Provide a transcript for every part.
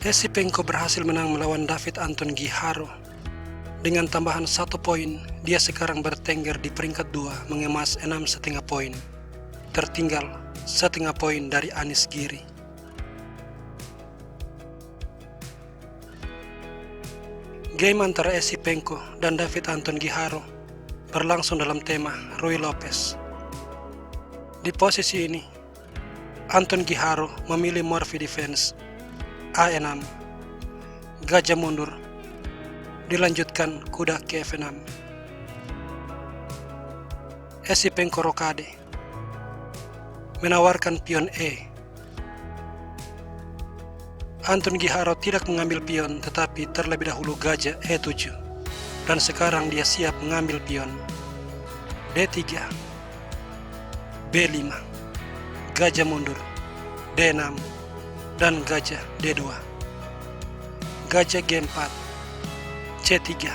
Esipenko berhasil menang melawan David Anton Giharo. Dengan tambahan 1 poin, dia sekarang bertengger di peringkat 2 mengemas 6,5 poin. Tertinggal 1,5 poin dari Anies Giri. Game antara Esipenko dan David Anton Giharo berlangsung dalam tema Ruy Lopez. Di posisi ini, Anton Giharo memilih Morphy Defense A6, gajah mundur, dilanjutkan kuda ke F6. Esipenko rokade, menawarkan pion E. Anton Giharo tidak mengambil pion, tetapi terlebih dahulu gajah E7, dan sekarang dia siap mengambil pion D3, B5, gajah mundur, D6, dan gajah D2. Gajah G4, C3,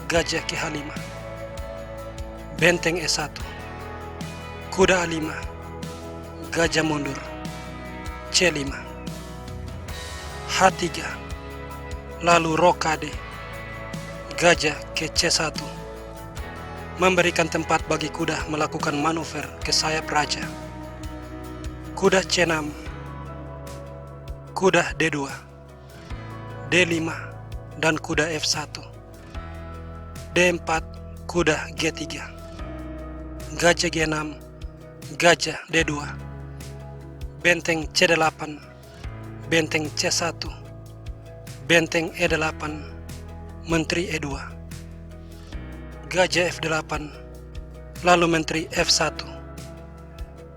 gajah ke H5, benteng E1, kuda A5, gajah mundur, C5, H3, lalu rokade, gajah ke C1, memberikan tempat bagi kuda melakukan manuver ke sayap raja. Kuda C6, kuda D2, D5, dan kuda F1, D4, kuda G3, gajah G6, gajah D2, benteng C8, benteng C1, benteng E8, menteri E2, gajah F8, lalu menteri F1,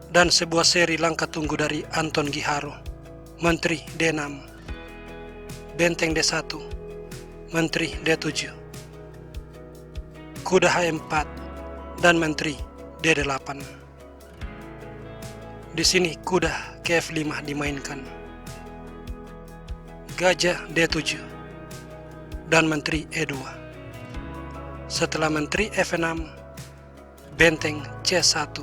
dan sebuah seri langkah tunggu dari Anton Giharo, menteri D6, benteng D1, menteri D7, kuda H4, dan menteri D8. Di sini kuda ke F5 dimainkan, gajah D7, dan menteri E2. Setelah menteri F6, benteng C1,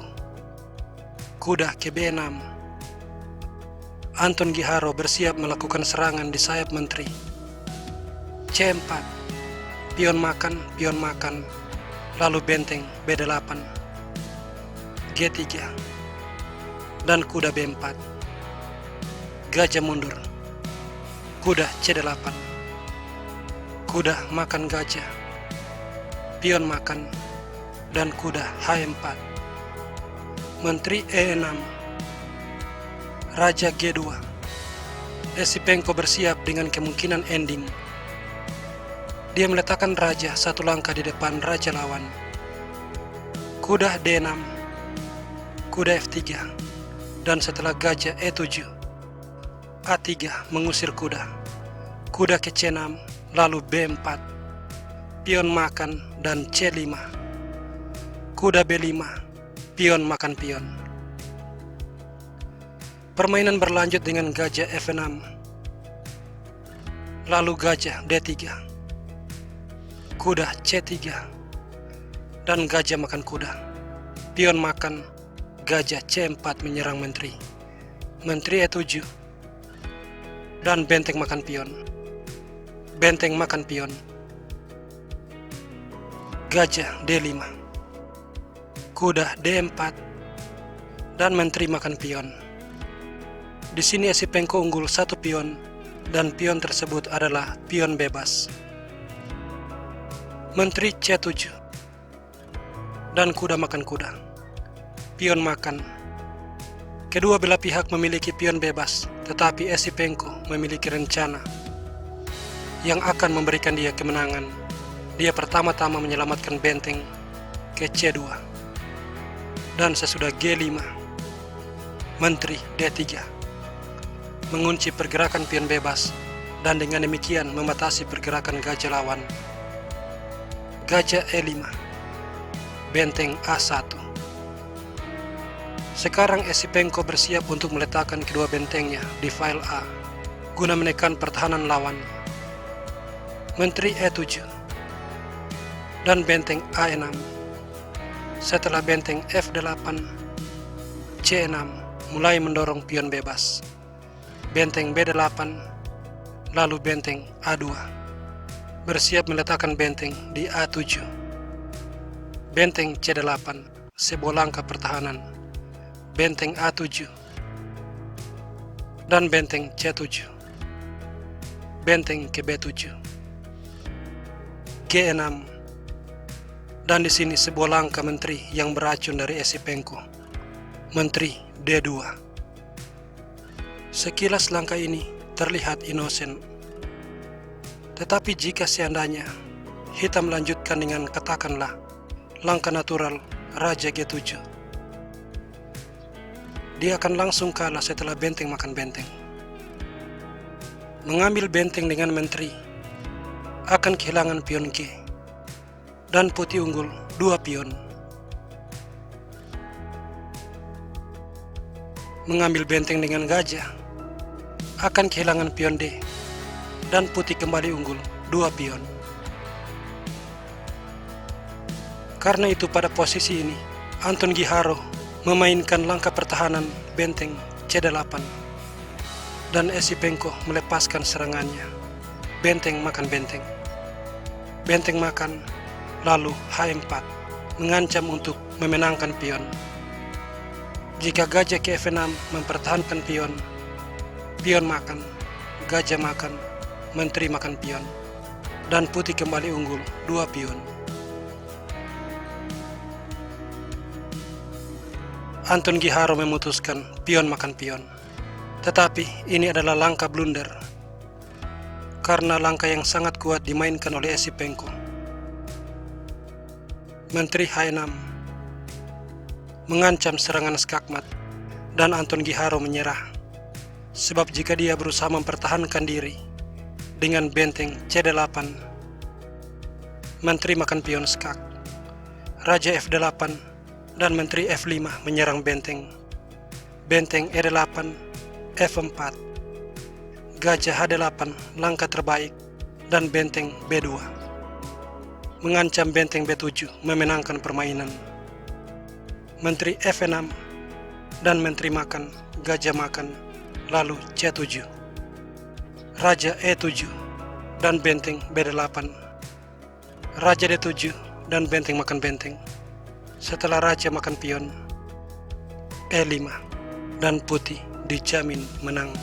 kuda ke B6. Anton Giharo bersiap melakukan serangan di sayap menteri. C4, pion makan, lalu benteng B8, G3, dan kuda B4, gajah mundur, kuda C8, kuda makan gajah, pion makan, dan kuda H4, menteri E6, raja G2. Esipenko bersiap dengan kemungkinan ending. Dia meletakkan raja 1 langkah di depan raja lawan. Kuda D6, kuda F3, dan setelah gajah E7, A3 mengusir kuda, kuda ke C6, lalu B4, pion makan, dan C5, kuda B5, pion makan pion. Permainan berlanjut dengan gajah F6, lalu gajah D3, kuda C3, dan gajah makan kuda, pion makan, gajah C4 menyerang menteri, menteri E7, dan benteng makan pion, benteng makan pion, gajah D5, kuda D4, dan menteri makan pion. Di sini Esipenko unggul 1 pion, dan pion tersebut adalah pion bebas. Menteri C7, dan kuda makan kuda, pion makan. Kedua belah pihak memiliki pion bebas, tetapi Esipenko memiliki rencana yang akan memberikan dia kemenangan. Dia pertama-tama menyelamatkan benteng ke C2, dan sesudah G5, menteri D3, mengunci pergerakan pion bebas, dan dengan demikian membatasi pergerakan gajah lawan. Gajah E5, benteng A1. Sekarang Esipenko bersiap untuk meletakkan kedua bentengnya di file A, guna menekan pertahanan lawan. Menteri E7, dan benteng A6. Setelah benteng F8, C6 mulai mendorong pion bebas. Benteng B8, lalu benteng A2. Bersiap meletakkan benteng di A7. Benteng C8, sebuah langkah pertahanan. Benteng A7 dan benteng C7. Benteng ke B7. G6. Dan di sini sebuah langkah menteri yang beracun dari Esipenko. Menteri D2. Sekilas langkah ini terlihat inosen. Tetapi jika seandainya hitam melanjutkan dengan katakanlah langkah natural Raja G7, dia akan langsung kalah setelah benteng makan benteng. Mengambil benteng dengan menteri akan kehilangan pion G, dan putih unggul 2 pion. Mengambil benteng dengan gajah akan kehilangan pion D, dan putih kembali unggul 2 pion. Karena itu pada posisi ini Anton Giharo memainkan langkah pertahanan benteng C8 dan Esipenko melepaskan serangannya. Benteng makan benteng. Benteng makan, lalu H4 mengancam untuk memenangkan pion. Jika gajah ke F6 mempertahankan pion, pion makan, gajah makan, menteri makan pion, dan putih kembali unggul 2 pion. Anton Giharo memutuskan pion makan pion. Tetapi ini adalah langkah blunder, karena langkah yang sangat kuat dimainkan oleh Esipenko. Menteri H6 mengancam serangan skakmat, dan Anton Giharo menyerah. Sebab jika dia berusaha mempertahankan diri dengan benteng C8, menteri makan pion skak, Raja F8, dan menteri F5 menyerang benteng. Benteng E8, F4, gajah H8 langkah terbaik, dan benteng B2 mengancam benteng B7 memenangkan permainan. Menteri F6 dan menteri makan, gajah makan, lalu C7, Raja E7 dan benteng B8, Raja D7 dan benteng makan benteng. Setelah raja makan pion, E5 dan putih dijamin menang.